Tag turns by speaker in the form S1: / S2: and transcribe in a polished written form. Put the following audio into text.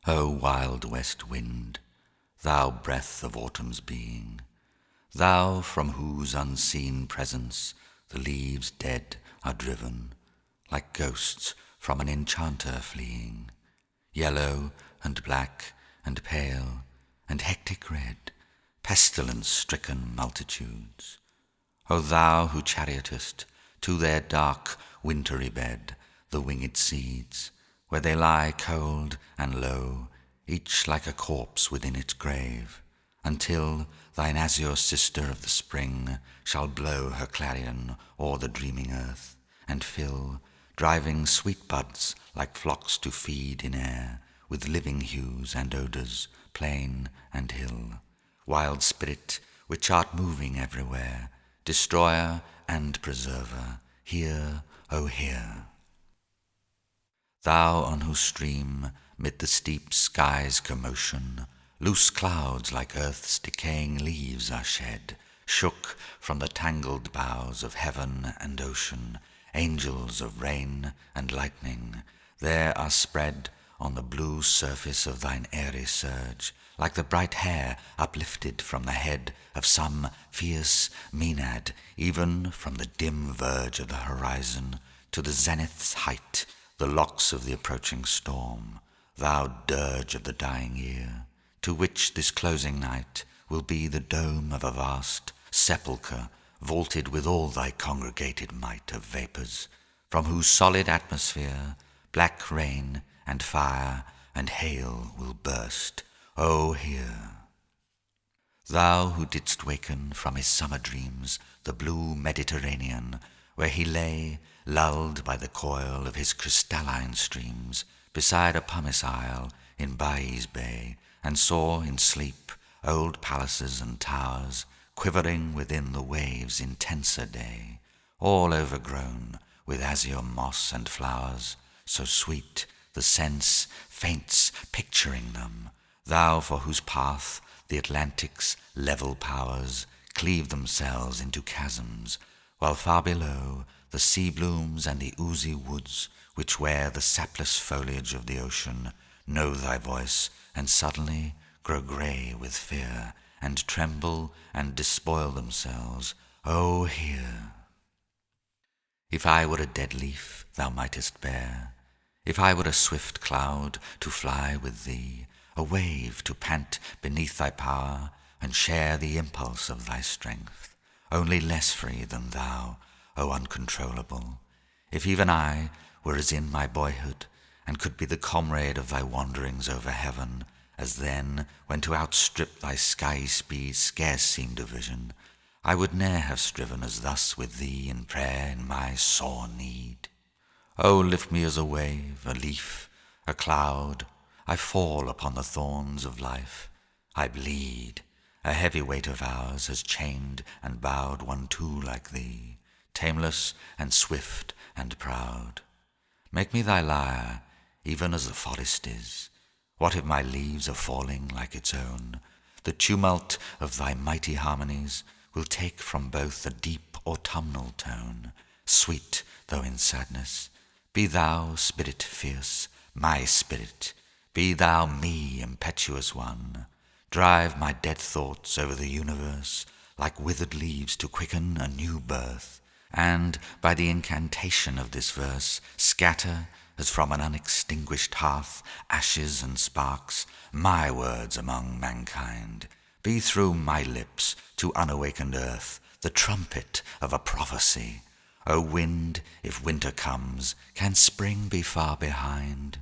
S1: O wild west wind, thou breath of autumn's being, thou from whose unseen presence the leaves dead are driven, like ghosts from an enchanter fleeing, yellow and black and pale and hectic red, pestilence-stricken multitudes. O thou who chariotest to their dark wintry bed the winged seeds, where they lie cold and low, each like a corpse within its grave, until thine azure sister of the spring shall blow her clarion o'er the dreaming earth, and fill, driving sweet buds like flocks to feed in air, with living hues and odours, plain and hill. Wild spirit, which art moving everywhere, destroyer and preserver, hear, O hear. Thou on whose stream, mid the steep sky's commotion, loose clouds like earth's decaying leaves are shed, shook from the tangled boughs of heaven and ocean, angels of rain and lightning, there are spread on the blue surface of thine airy surge, like the bright hair uplifted from the head of some fierce Maenad, even from the dim verge of the horizon to the zenith's height, the locks of the approaching storm, thou dirge of the dying year, to which this closing night will be the dome of a vast sepulchre, vaulted with all thy congregated might of vapours, from whose solid atmosphere black rain and fire and hail will burst. O hear. Thou who didst waken from his summer dreams the blue Mediterranean, where he lay, lulled by the coil of his crystalline streams, beside a pumice isle in Bysshe Bay, and saw in sleep old palaces and towers quivering within the waves' intenser day, all overgrown with azure moss and flowers, so sweet the sense faints picturing them, thou for whose path the Atlantic's level powers cleave themselves into chasms, while far below the sea blooms and the oozy woods, which wear the sapless foliage of the ocean, know thy voice, and suddenly grow grey with fear, and tremble and despoil themselves. O hear. If I were a dead leaf thou mightest bear, if I were a swift cloud to fly with thee, a wave to pant beneath thy power, and share the impulse of thy strength, only less free than thou, O uncontrollable, if even I were as in my boyhood, and could be the comrade of thy wanderings over heaven, as then, when to outstrip thy skyey speed scarce seemed a vision, I would ne'er have striven as thus with thee in prayer in my sore need. O lift me as a wave, a leaf, a cloud. I fall upon the thorns of life. I bleed. A heavy weight of hours has chained and bowed one too like thee, tameless and swift and proud. Make me thy lyre, even as the forest is. What if my leaves are falling like its own? The tumult of thy mighty harmonies will take from both a deep autumnal tone, sweet though in sadness. Be thou, spirit fierce, my spirit, be thou me, impetuous one. Drive my dead thoughts over the universe, like withered leaves to quicken a new birth, and, by the incantation of this verse, scatter, as from an unextinguished hearth, ashes and sparks, my words among mankind. Be through my lips, to unawakened earth, the trumpet of a prophecy. O wind, if winter comes, can spring be far behind?